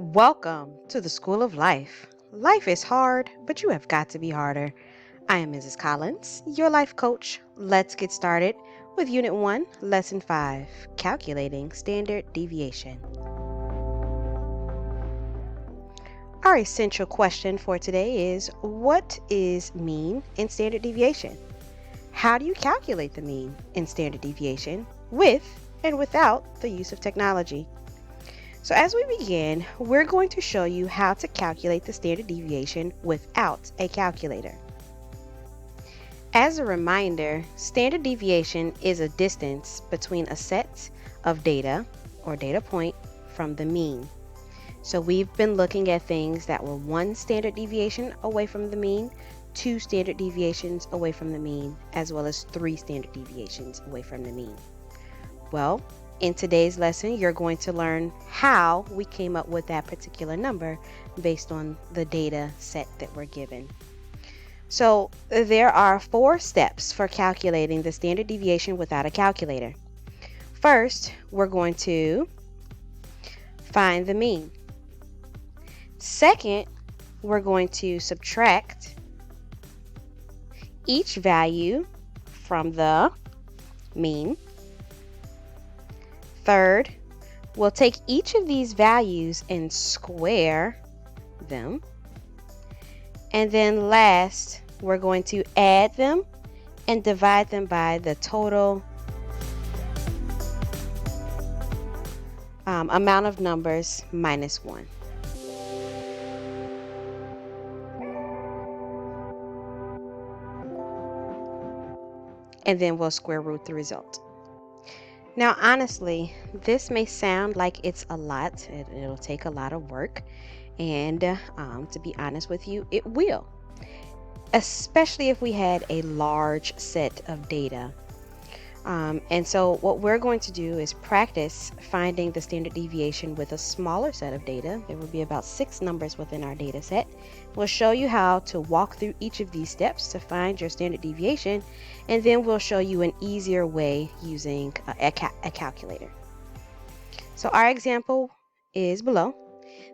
Welcome to the School of Life. Life is hard, but you have got to be harder. I am Mrs. Collins, your life coach. Let's get started with Unit 1, Lesson 5, Calculating Standard Deviation. Our essential question for today is, what is mean and standard deviation? How do you calculate the mean and standard deviation with and without the use of technology? So as we begin, we're going to show you how to calculate the standard deviation without a calculator. As a reminder, standard deviation is a distance between a set of data or data point from the mean. So we've been looking at things that were one standard deviation away from the mean, two standard deviations away from the mean, as well as three standard deviations away from the mean. Well, in today's lesson, you're going to learn how we came up with that particular number based on the data set that we're given. So there are 4 steps for calculating the standard deviation without a calculator. First, we're going to find the mean. Second, we're going to subtract each value from the mean. Third, we'll take each of these values and square them. And then last, we're going to add them and divide them by the total amount of numbers minus 1. And then we'll square root the result. Now, honestly, this may sound like it's a lot. It'll take a lot of work. And to be honest with you, it will. Especially if we had a large set of data. And so what we're going to do is practice finding the standard deviation with a smaller set of data. There will be about 6 numbers within our data set. We'll show you how to walk through each of these steps to find your standard deviation, and then we'll show you an easier way using a calculator. So our example is below.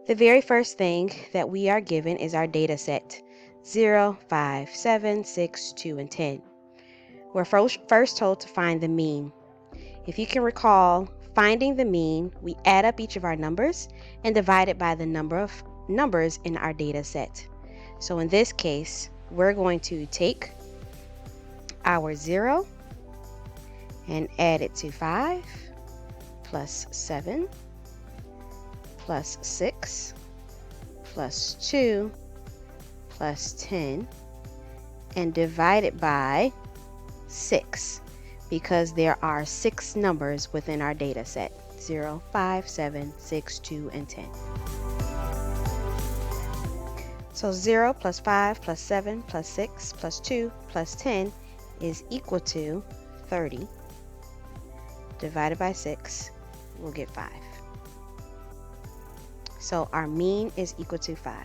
The very first thing that we are given is our data set, 0, 5, 7, 6, 2, and 10. We're first told to find the mean. If you can recall, finding the mean, we add up each of our numbers and divide it by the number of numbers in our data set. So in this case, we're going to take our 0 and add it to 5 plus 7 plus 6 plus 2 plus 10 and divide it by 6, because there are 6 numbers within our data set, 0, 5, 7, 6, 2, and 10. So 0 plus 5 plus 7 plus 6 plus 2 plus 10 is equal to 30. Divided by 6, we'll get 5. So our mean is equal to 5.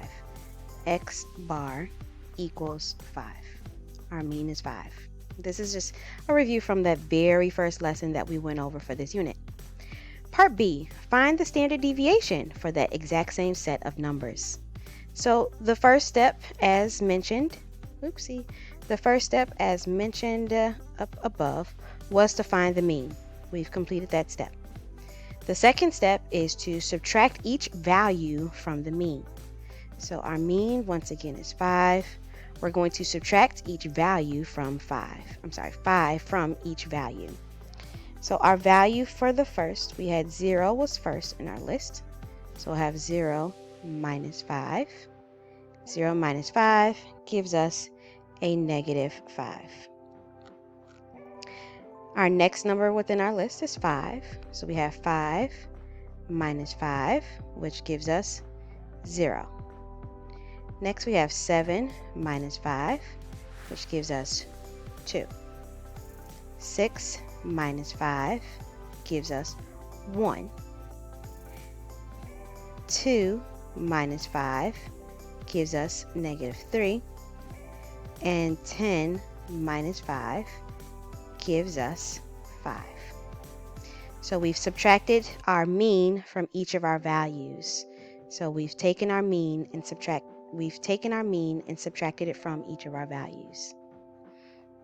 X bar equals 5. Our mean is 5. This is just a review from that very first lesson that we went over for this unit. Part B, find the standard deviation for that exact same set of numbers. So the first step as mentioned, up above was to find the mean. We've completed that step. The second step is to subtract each value from the mean. So our mean once again is 5. We're going to subtract each value from 5 from each value. So our value for the first, we had 0 was first in our list. So we'll have 0 minus 5. 0 minus 5 gives us a negative 5. Our next number within our list is 5. So we have 5 minus 5, which gives us 0. Next we have 7 minus 5, which gives us 2. 6 minus 5 gives us 1. 2 minus 5 gives us negative 3. And 10 minus 5 gives us 5. So we've subtracted our mean from each of our values. So we've taken our mean and subtracted it from each of our values.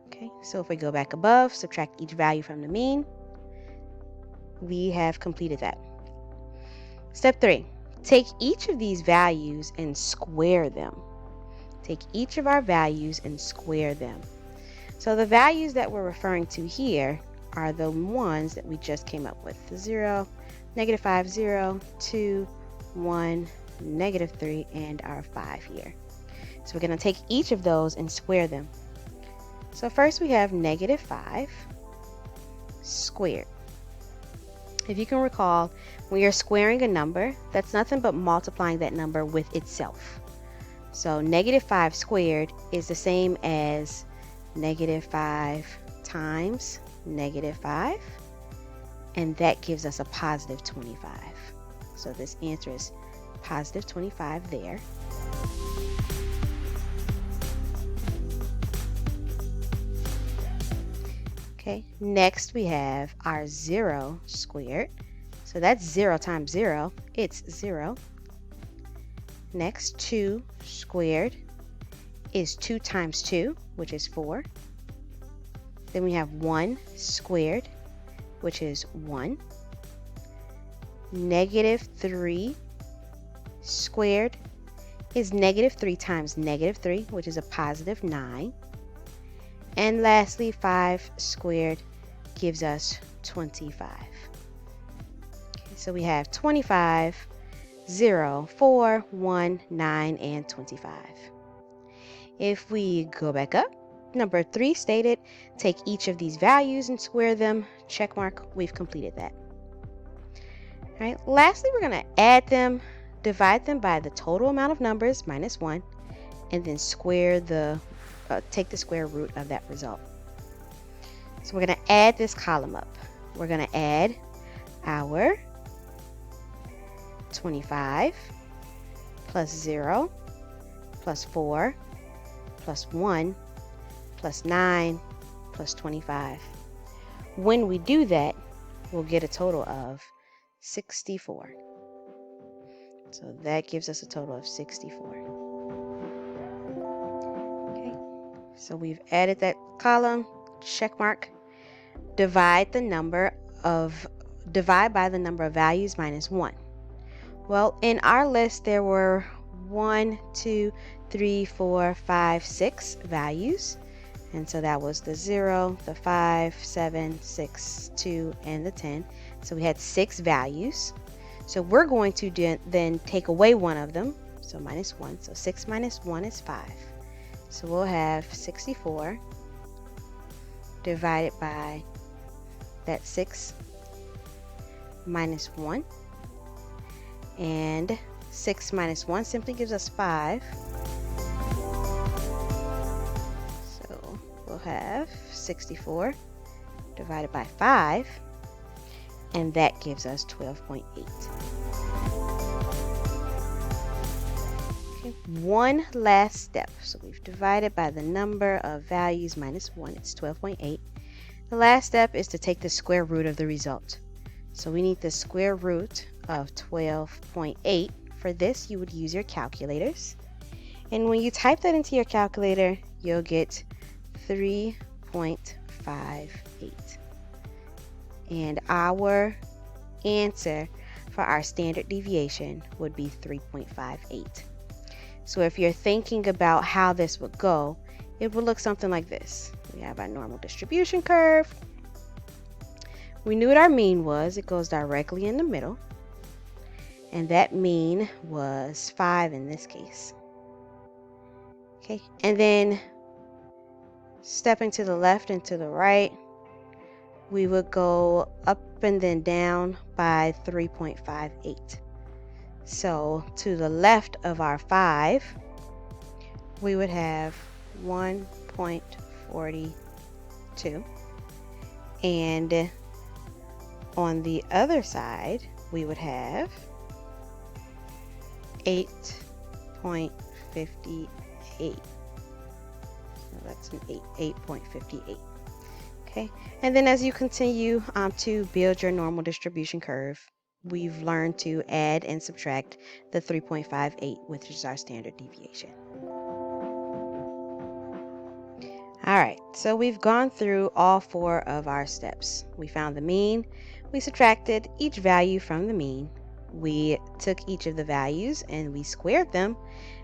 Okay, so if we go back above, subtract each value from the mean, we have completed that. Step 3, take each of these values and square them. Take each of our values and square them. So the values that we're referring to here are the ones that we just came up with. The 0, -5, 0, 2, 1, -3, and our 5 here. So we're going to take each of those and square them. So first we have -5 squared. If you can recall, when you're squaring a number, that's nothing but multiplying that number with itself. So -5 squared is the same as -5 times -5, and that gives us a positive 25. So this answer is positive 25 there. Okay, next we have our 0 squared. So that's 0 times 0, it's 0. Next, 2 squared is 2 times 2, which is 4. Then we have 1 squared, which is 1. -3 squared is -3 times -3, which is a positive 9. And lastly, 5 squared gives us 25. Okay, so we have 25, 0, 4, 1, 9, and 25. If we go back up, number 3 stated, take each of these values and square them. Check mark, we've completed that. All right, lastly, we're going to add them, divide them by the total amount of numbers minus 1, and then square take the square root of that result. So we're going to add this column up. We're going to add our 25 plus 0 plus 4 plus 1 plus 9 plus 25. When we do that, we'll get a total of 64. So that gives us a total of 64. Okay, so we've added that column, check mark, divide by the number of values minus 1. Well, in our list there were 1, 2, 3, 4, 5, 6 values. And so that was the 0, the 5, 7, 6, 2, and the 10. So we had 6 values. So we're going to then take away one of them. So minus 1. So 6 minus 1 is 5. So we'll have 64 divided by that 6 minus 1. And 6 minus 1 simply gives us 5. So we'll have 64 divided by 5, and that gives us 12.8. Okay, one last step. So we've divided by the number of values minus 1, it's 12.8. The last step is to take the square root of the result. So we need the square root of 12.8. For this, you would use your calculators. And when you type that into your calculator, you'll get 3.58. And our answer for our standard deviation would be 3.58. So if you're thinking about how this would go, it would look something like this. We have our normal distribution curve. We knew what our mean was. It goes directly in the middle. And that mean was 5 in this case. Okay, and then stepping to the left and to the right, we would go up and then down by 3.58. So to the left of our 5, we would have 1.42. And on the other side, we would have 8.58. So that's an 8.58. Okay, and then as you continue to build your normal distribution curve, we've learned to add and subtract the 3.58, which is our standard deviation. All right, so we've gone through all 4 of our steps. We found the mean, we subtracted each value from the mean, we took each of the values and we squared them,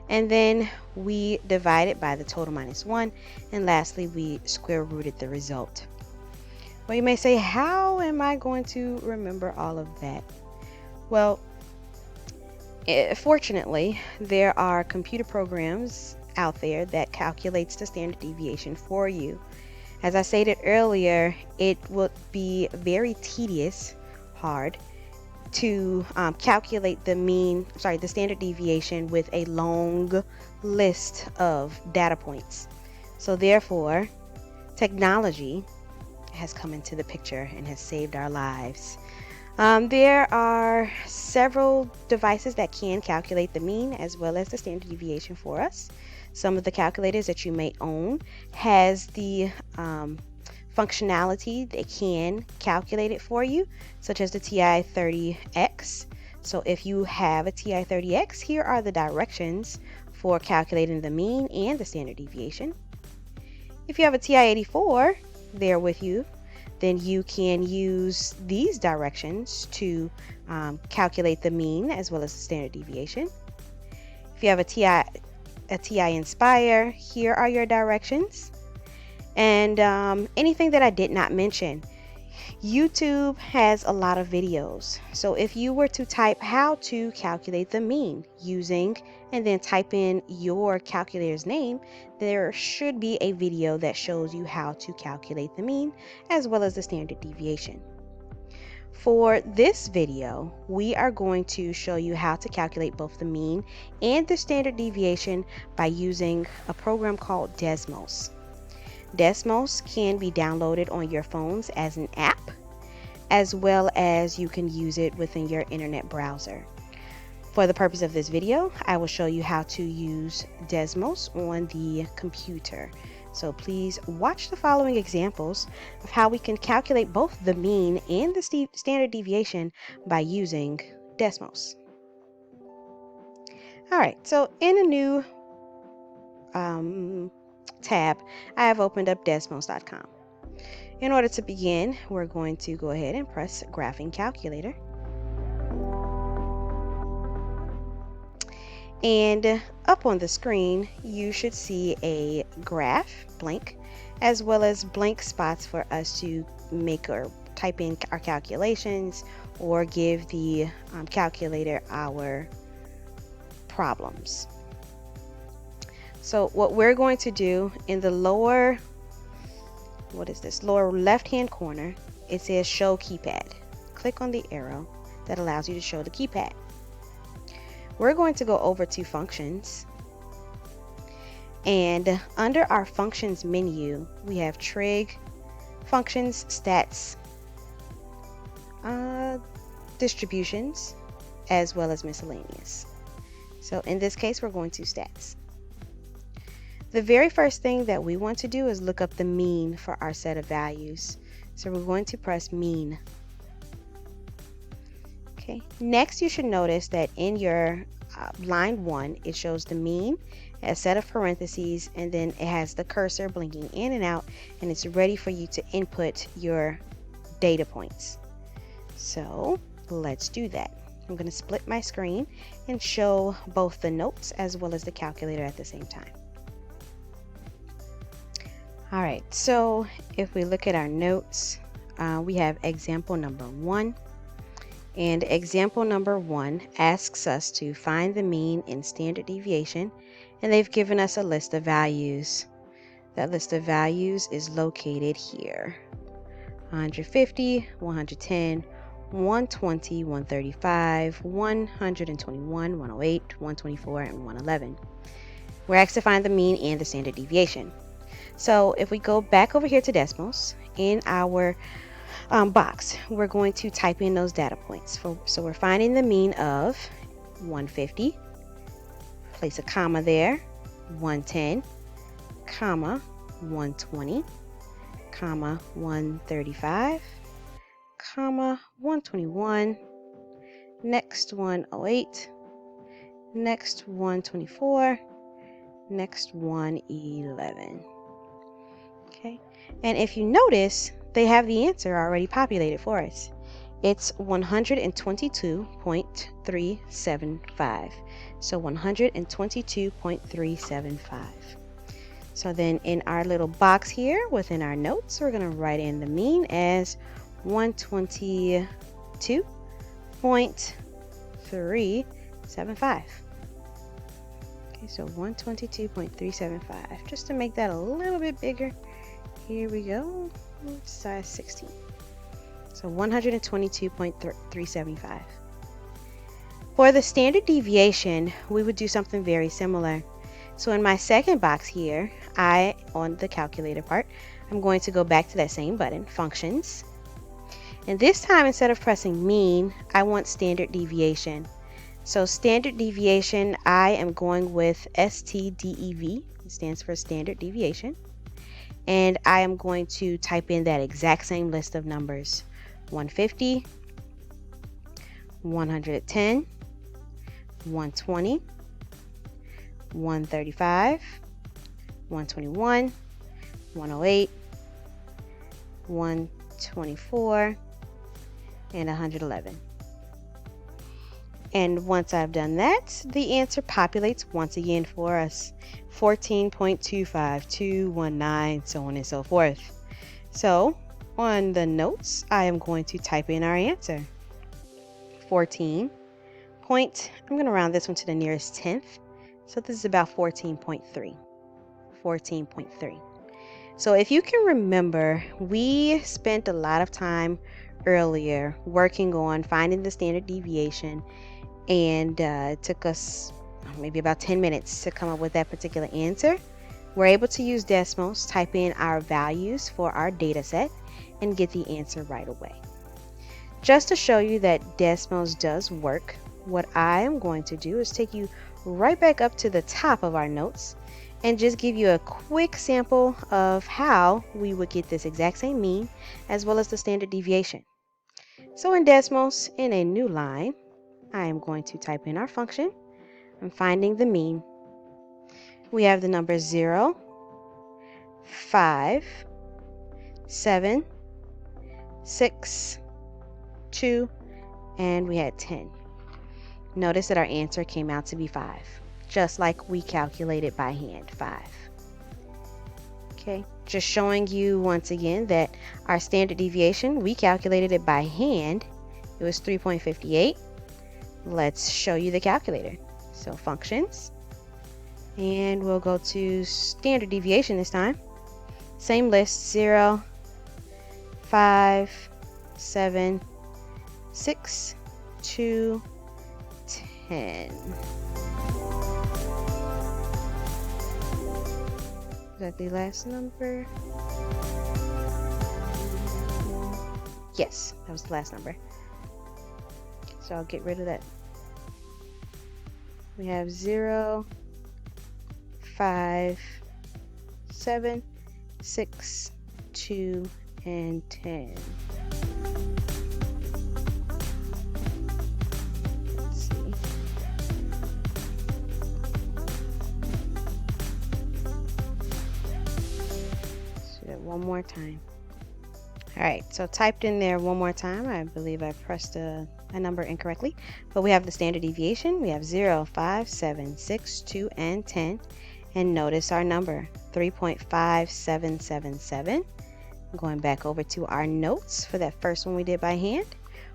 and then we divided by the total minus 1, and lastly we square rooted the result. Well, you may say, how am I going to remember all of that? Well, fortunately, there are computer programs out there that calculates the standard deviation for you. As I stated earlier, it would be very tedious, hard, to calculate the standard deviation with a long list of data points. So therefore, technology has come into the picture and has saved our lives. There are several devices that can calculate the mean as well as the standard deviation for us. Some of the calculators that you may own has the functionality that can calculate it for you, such as the TI-30X. So if you have a TI-30X, here are the directions for calculating the mean and the standard deviation. If you have a TI-84 there with you, then you can use these directions to calculate the mean as well as the standard deviation. If you have a TI Inspire, here are your directions. And anything that I did not mention, YouTube has a lot of videos. So if you were to type how to calculate the mean using and then type in your calculator's name, there should be a video that shows you how to calculate the mean as well as the standard deviation. For this video, we are going to show you how to calculate both the mean and the standard deviation by using a program called Desmos. Desmos can be downloaded on your phones as an app, as well as you can use it within your internet browser. For the purpose of this video, I will show you how to use Desmos on the computer. So please watch the following examples of how we can calculate both the mean and the standard deviation by using Desmos. All right, so in a new tab, I have opened up Desmos.com. In order to begin, we're going to go ahead and press Graphing Calculator. And up on the screen, you should see a graph, blank, as well as blank spots for us to make or type in our calculations or give the calculator our problems. So what we're going to do in the lower left-hand corner, it says Show Keypad. Click on the arrow that allows you to show the keypad. We're going to go over to Functions, and under our Functions menu, we have Trig, Functions, Stats, Distributions, as well as Miscellaneous. So in this case, we're going to Stats. The very first thing that we want to do is look up the mean for our set of values. So we're going to press Mean. Okay. Next, you should notice that in your line 1, it shows the mean, a set of parentheses, and then it has the cursor blinking in and out, and it's ready for you to input your data points. So let's do that. I'm going to split my screen and show both the notes as well as the calculator at the same time. All right, so if we look at our notes, we have example number 1. And example number 1 asks us to find the mean and standard deviation, and they've given us a list of values. That list of values is located here: 150, 110, 120, 135, 121, 108, 124, and 111. We're asked to find the mean and the standard deviation. So if we go back over here to Desmos, in our box, we're going to type in those data points. So we're finding the mean of 150, place a comma there, 110, comma, 120, comma, 135, comma, 121, next one 08, next one 24, next one 11. Okay, and if you notice, they have the answer already populated for us. It's 122.375. So 122.375. So then in our little box here within our notes, we're going to write in the mean as 122.375. Okay, so 122.375. Just to make that a little bit bigger, here we go, size 16. So 122.375. For the standard deviation, we would do something very similar. So in my second box here, on the calculator part, I'm going to go back to that same button, Functions. And this time, instead of pressing mean, I want standard deviation. So standard deviation, I am going with STDEV. It stands for standard deviation. And I am going to type in that exact same list of numbers. 150, 110, 120, 135, 121, 108, 124, and 111. And once I've done that, the answer populates once again for us. 14.25219, so on and so forth. So on the notes, I am going to type in our answer. 14 point, I'm going to round this one to the nearest tenth. So this is about 14.3. 14.3. So if you can remember, we spent a lot of time earlier working on finding the standard deviation, and it took us maybe about 10 minutes to come up with that particular answer. We're able to use Desmos, type in our values for our data set, and get the answer right away. Just to show you that Desmos does work, what I am going to do is take you right back up to the top of our notes and just give you a quick sample of how we would get this exact same mean as well as the standard deviation. So in Desmos, in a new line, I am going to type in our function. I'm finding the mean. We have the numbers 0, 5, 7, 6, 2, and we had 10. Notice that our answer came out to be 5, just like we calculated by hand, 5. Okay, just showing you once again that our standard deviation, we calculated it by hand. It was 3.58. Let's show you the calculator. So functions, and we'll go to standard deviation this time. Same list, 0, 5, 7, 6, 2, 10. Is that the last number? Yes, that was the last number. So I'll get rid of that. We have 0, 5, 7, 6, 2, and 10. Let's see. Let's do that one more time. All right, so typed in there one more time. I believe I pressed a number incorrectly, but we have the standard deviation. We have 0, 5, 7, 6, 2, and 10. And notice our number, 3.5777. Going back over to our notes for that first one we did by hand,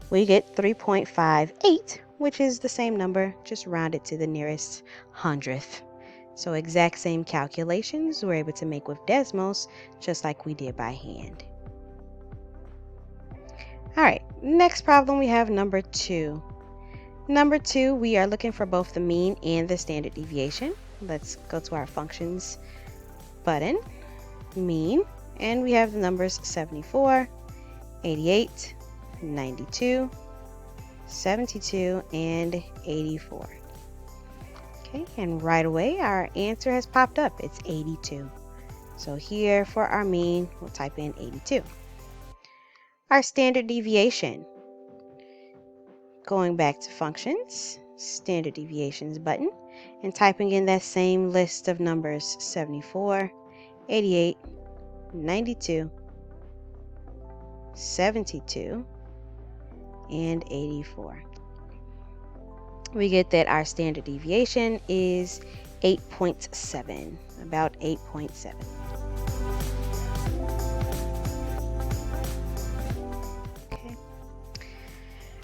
we get 3.58, which is the same number, just rounded to the nearest hundredth. So exact same calculations we're able to make with Desmos, just like we did by hand. All right, next problem we have number 2. Number 2, we are looking for both the mean and the standard deviation. Let's go to our functions button, mean, and we have the numbers 74, 88, 92, 72, and 84. Okay, and right away our answer has popped up. It's 82. So here for our mean, we'll type in 82. Our standard deviation. going back to functions, standard deviations button, and typing in that same list of numbers: 74, 88, 92, 72, and 84. We get that our standard deviation is 8.7, about 8.7. Okay.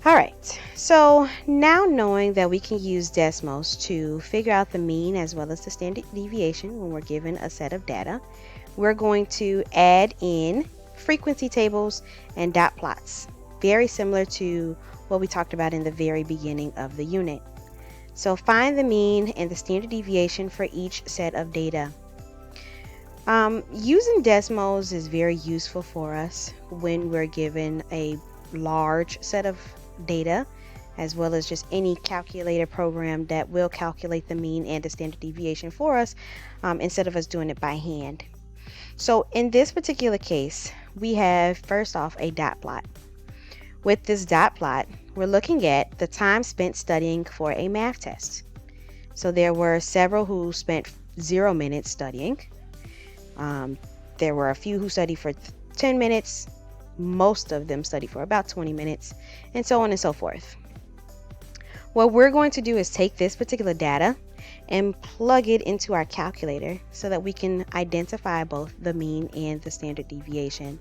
All right, so now knowing that we can use Desmos to figure out the mean as well as the standard deviation when we're given a set of data, we're going to add in frequency tables and dot plots, very similar to what we talked about in the very beginning of the unit. So find the mean and the standard deviation for each set of data. Using Desmos is very useful for us when we're given a large set of data, as well as just any calculator program that will calculate the mean and the standard deviation for us, instead of us doing it by hand. So in this particular case, we have first off a dot plot. With this dot plot, we're looking at the time spent studying for a math test. So there were several who spent 0 minutes studying. There were a few who studied for 10 minutes. Most of them studied for about 20 minutes, and so on and so forth. What we're going to do is take this particular data and plug it into our calculator so that we can identify both the mean and the standard deviation.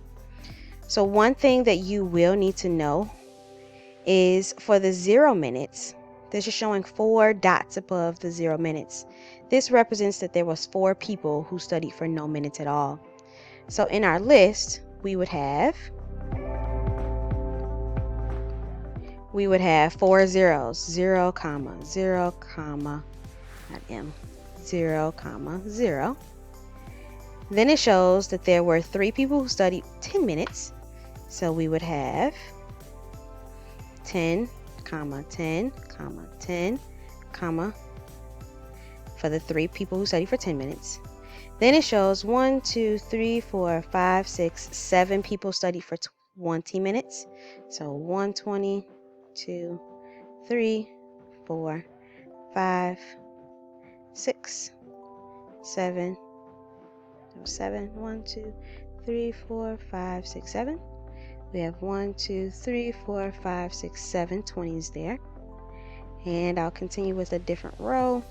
So one thing that you will need to know is for the 0 minutes, this is showing 4 dots above the 0 minutes. This represents that there was 4 people who studied for no minutes at all. So in our list, we would have 4 zeros, 0, 0, not M, 0, 0. Then it shows that there were 3 people who studied 10 minutes. So we would have 10, 10, 10, for the 3 people who studied for 10 minutes. Then it shows 1, 2, 3, 4, 5, 6, 7 people studied for 20 minutes. So 120, 2, 3, 4, 5, 6, 7, 1, 2, 3, 4, 5, 6, 7. We have 1, 2, 3, 4, 5, 6, 7 20s there. And I'll continue with a different row.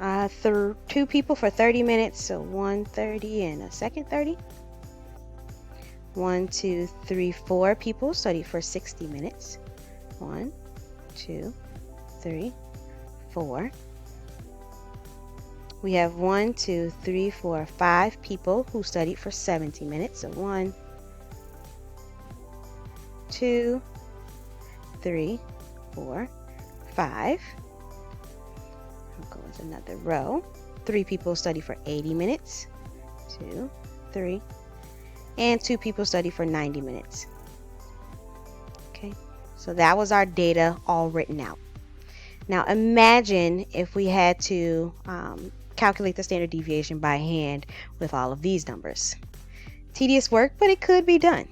2 people for 30 minutes, so 1 30 and a second 30. 1, 2, 3, 4 people studied for 60 minutes. 1, 2, 3, 4. We have 1, 2, 3, 4, 5 people who studied for 70 minutes. So 1, 2, 3, 4, 5. I'll go with another row. 3 people studied for 80 minutes. 2, 3. And 2 people studied for 90 minutes. Okay, so that was our data all written out. Now imagine if we had to calculate the standard deviation by hand with all of these numbers. Tedious work, but it could be done.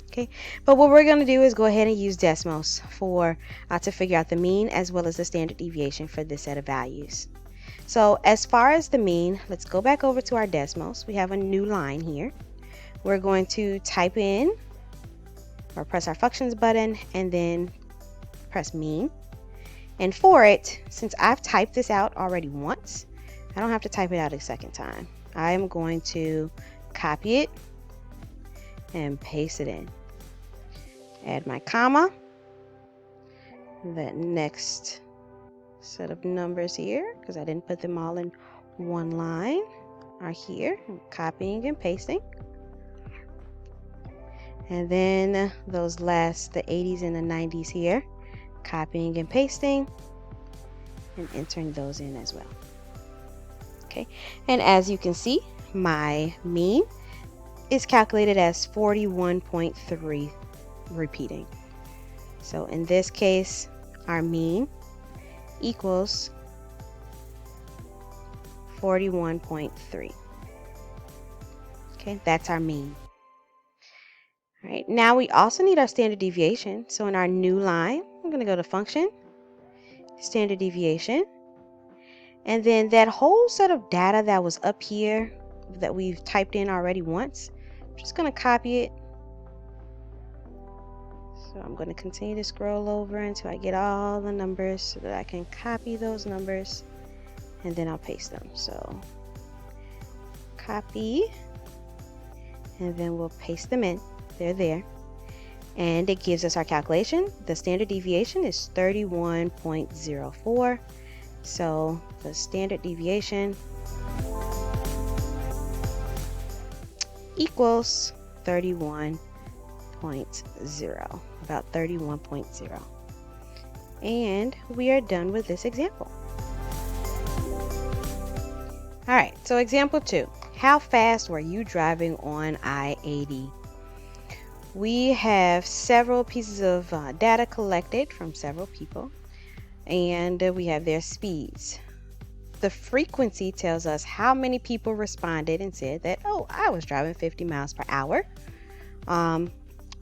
Okay, but what we're going to do is go ahead and use Desmos to figure out the mean as well as the standard deviation for this set of values. So as far as the mean, let's go back over to our Desmos. We have a new line here. We're going to type in or press our functions button and then press mean. And for it, since I've typed this out already once, I don't have to type it out a second time. I am going to copy it and paste it in. Add my comma. The next set of numbers here, because I didn't put them all in one line, are here. I'm copying and pasting. And then those last, the 80s and the 90s here, copying and pasting and entering those in as well. Okay, and as you can see, my mean is calculated as 41.3 repeating. So in this case, our mean equals 41.3. Okay, that's our mean. All right, now we also need our standard deviation. So in our new line, I'm going to go to function, standard deviation, and then that whole set of data that was up here that we've typed in already once, I'm just going to copy it. So I'm going to continue to scroll over until I get all the numbers so that I can copy those numbers, and then I'll paste them. So copy, and then we'll paste them in. They're there. And it gives us our calculation. The standard deviation is 31.04. So the standard deviation equals 31.0, about 31.0. And we are done with this example. All right, so example 2. How fast were you driving on I-80? We have several pieces of data collected from several people, and we have their speeds. The frequency tells us how many people responded and said that, oh, I was driving 50 miles per hour,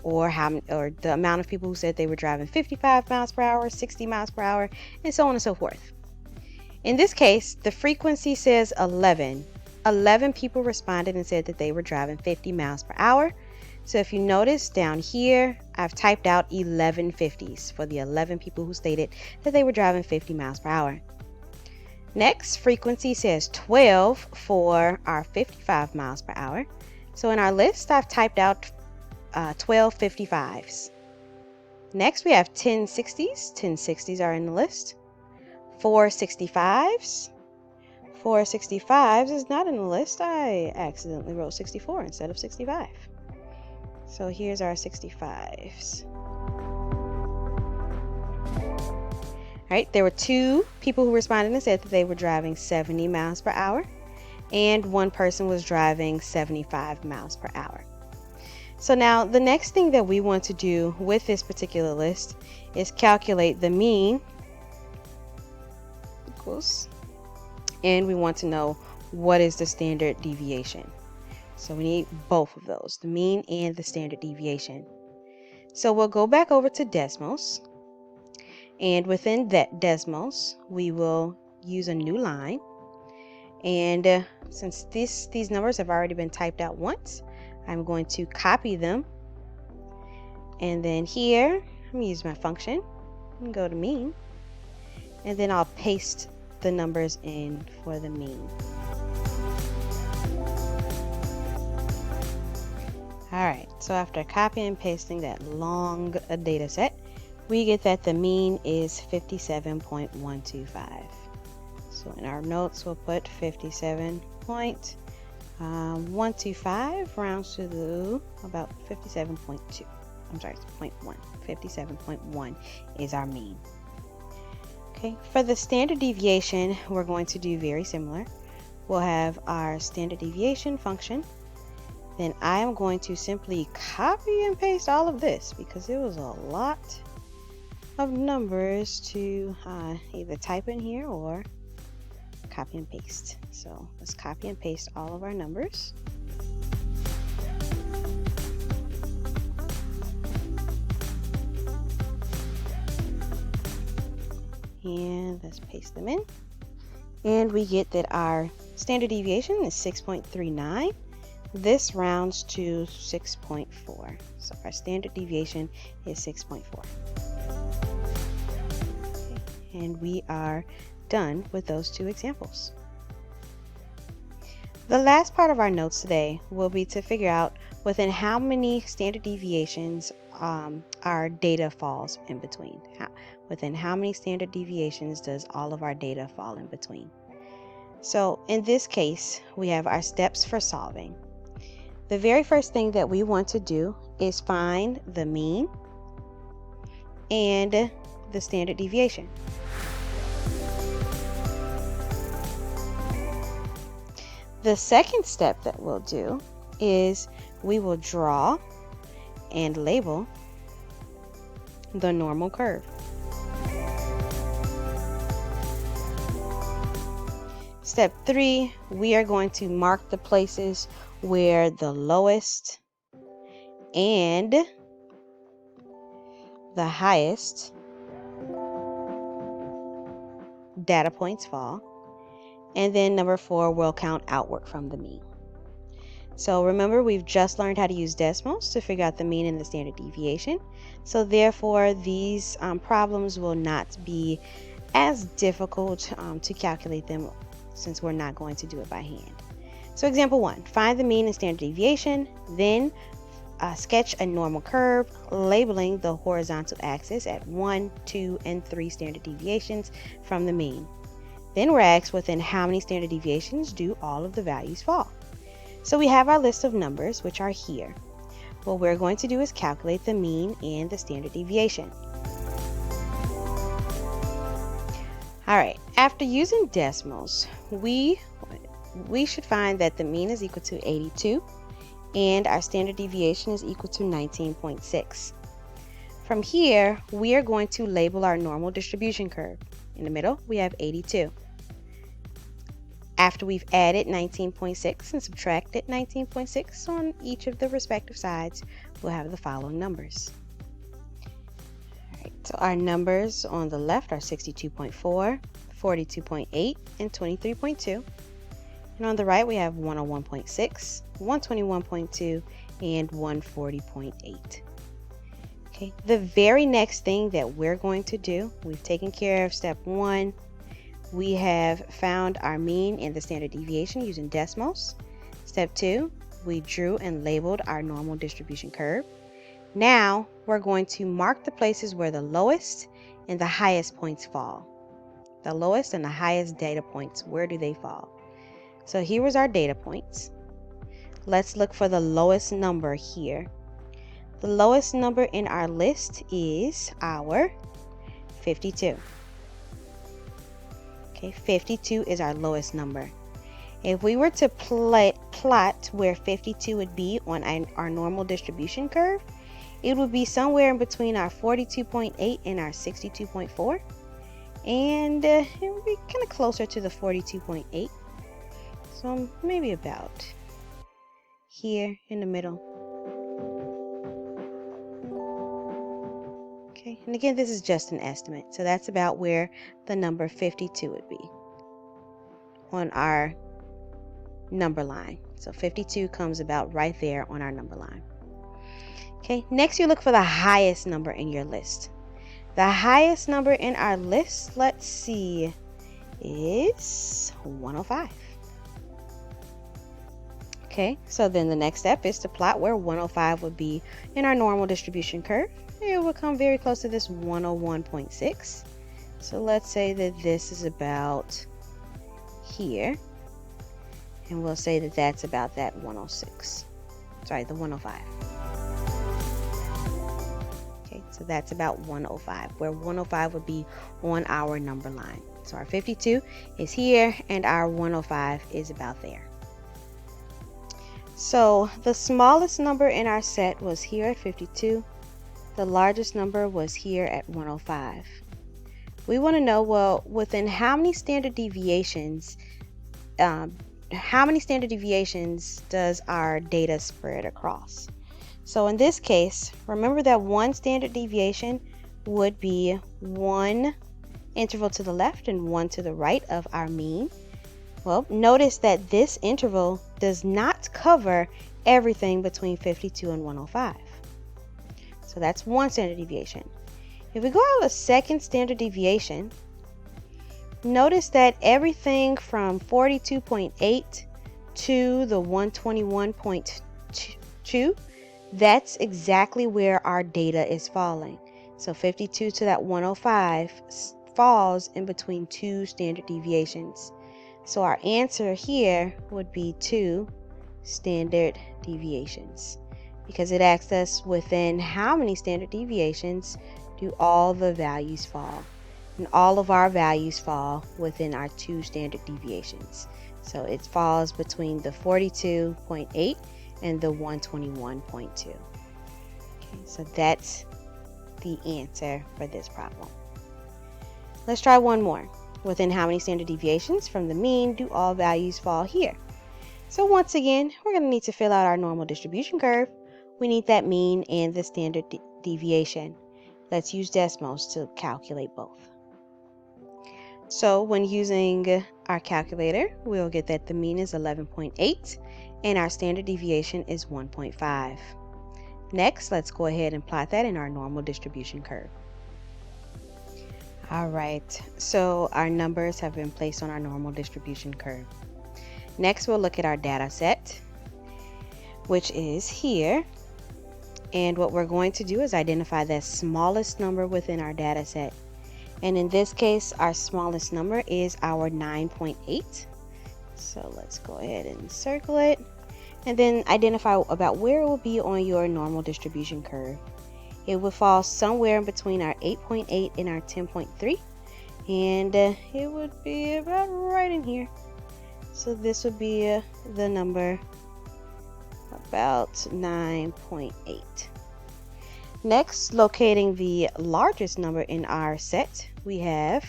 or the amount of people who said they were driving 55 miles per hour, 60 miles per hour, and so on and so forth. In this case, the frequency says 11. 11 people responded and said that they were driving 50 miles per hour. So if you notice down here, I've typed out 11 50s for the 11 people who stated that they were driving 50 miles per hour. Next, frequency says 12 for our 55 miles per hour. So in our list, I've typed out 12 55s. Next, we have 10 60s. 10 60s are in the list. 4 65s. 4 65s is not in the list. I accidentally wrote 64 instead of 65. So here's our 65s. All right, there were 2 people who responded and said that they were driving 70 miles per hour, and 1 person was driving 75 miles per hour. So now the next thing that we want to do with this particular list is calculate the mean equals, and we want to know what is the standard deviation. So we need both of those, the mean and the standard deviation. So we'll go back over to Desmos, and within that Desmos, we will use a new line. And since these numbers have already been typed out once, I'm going to copy them. And then here, I'm going to use my function and go to mean, and then I'll paste the numbers in for the mean. All right, so after copying and pasting that long data set, we get that the mean is 57.125. So in our notes, we'll put 57.125 rounds to about 57.2. I'm sorry, 0.1. 57.1 is our mean. Okay, for the standard deviation, we're going to do very similar. We'll have our standard deviation function. Then I am going to simply copy and paste all of this because it was a lot of numbers to either type in here or copy and paste. So let's copy and paste all of our numbers. And let's paste them in. And we get that our standard deviation is 6.39. This rounds to 6.4. So our standard deviation is 6.4. Okay. And we are done with those 2 examples. The last part of our notes today will be to figure out within how many standard deviations our data falls in between. Within how many standard deviations does all of our data fall in between? So in this case, we have our steps for solving. The very first thing that we want to do is find the mean and the standard deviation. The second step that we'll do is we will draw and label the normal curve. Step 3, we are going to mark the places where the lowest and the highest data points fall. And then number 4 will count outward from the mean. So remember, we've just learned how to use decimals to figure out the mean and the standard deviation. So therefore, these problems will not be as difficult to calculate them, since we're not going to do it by hand. So example 1, find the mean and standard deviation, then sketch a normal curve, labeling the horizontal axis at 1, 2, and 3 standard deviations from the mean. Then we're asked, within how many standard deviations do all of the values fall? So we have our list of numbers, which are here. What we're going to do is calculate the mean and the standard deviation. All right, after using decimals, we should find that the mean is equal to 82 and our standard deviation is equal to 19.6. From here, we are going to label our normal distribution curve. In the middle, we have 82. After we've added 19.6 and subtracted 19.6 on each of the respective sides, we'll have the following numbers. All right, so our numbers on the left are 62.4, 42.8, and 23.2. And on the right, we have 101.6, 121.2, and 140.8. Okay, the very next thing that we're going to do, we've taken care of step 1. We have found our mean and the standard deviation using decimals. Step 2, we drew and labeled our normal distribution curve. Now we're going to mark the places where the lowest and the highest points fall. The lowest and the highest data points, where do they fall? So here was our data points. Let's look for the lowest number here. The lowest number in our list is our 52. Okay, 52 is our lowest number. If we were to plot where 52 would be on our normal distribution curve, it would be somewhere in between our 42.8 and our 62.4. And it would be kind of closer to the 42.8. So maybe about here in the middle. Okay, and again, this is just an estimate. So that's about where the number 52 would be on our number line. So 52 comes about right there on our number line. Okay, next you look for the highest number in your list. The highest number in our list, let's see, is 105. Okay, so then the next step is to plot where 105 would be in our normal distribution curve. It will come very close to this 101.6. So let's say that this is about here. And we'll say that that's about that 106. Sorry, the 105. Okay, so that's about 105, where 105 would be on our number line. So our 52 is here and our 105 is about there. So the smallest number in our set was here at 52. The largest number was here at 105. We want to know, well, within how many standard deviations does our data spread across? So in this case, remember that one standard deviation would be one interval to the left and one to the right of our mean. Well, notice that this interval does not cover everything between 52 and 105. So that's one standard deviation. If we go out a second standard deviation, notice that everything from 42.8 to the 121.2, that's exactly where our data is falling. So 52 to that 105 falls in between two standard deviations. So our answer here would be 2 standard deviations, because it asks us within how many standard deviations do all the values fall. And all of our values fall within our 2 standard deviations. So it falls between the 42.8 and the 121.2. Okay, so that's the answer for this problem. Let's try one more. Within how many standard deviations from the mean do all values fall here? So once again, we're going to need to fill out our normal distribution curve. We need that mean and the standard deviation. Let's use decimals to calculate both. So when using our calculator, we'll get that the mean is 11.8 and our standard deviation is 1.5. Next, let's go ahead and plot that in our normal distribution curve. All right, so our numbers have been placed on our normal distribution curve. Next, we'll look at our data set, which is here. And what we're going to do is identify the smallest number within our data set. And in this case, our smallest number is our 9.8. So let's go ahead and circle it. And then identify about where it will be on your normal distribution curve. It will fall somewhere in between our 8.8 and our 10.3. And it would be about right in here. So this would be the number about 9.8. Next, locating the largest number in our set, we have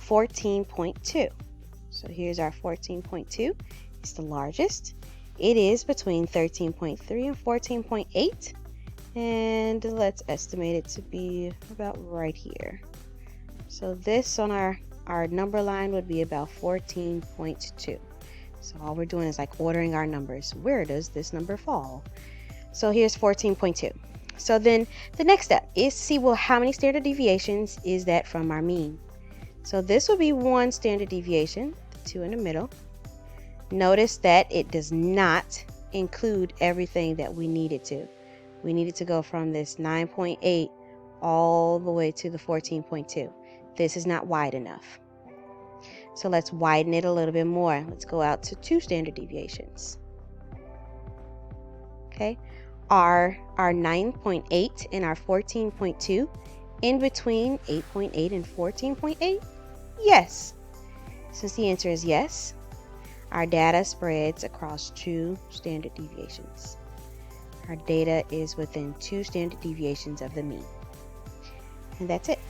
14.2. So here's our 14.2. It's the largest. It is between 13.3 and 14.8. And let's estimate it to be about right here. So this on our number line would be about 14.2. So all we're doing is like ordering our numbers. Where does this number fall? So here's 14.2. So then the next step is to see, well, how many standard deviations is that from our mean? So this will be one standard deviation, the 2 in the middle. Notice that it does not include everything that we needed to. We needed to go from this 9.8 all the way to the 14.2. This is not wide enough. So let's widen it a little bit more. Let's go out to 2 standard deviations. Okay, our 9.8 and our 14.2 in between 8.8 and 14.8? Yes. Since the answer is yes, our data spreads across 2 standard deviations. Our data is within 2 standard deviations of the mean. And that's it.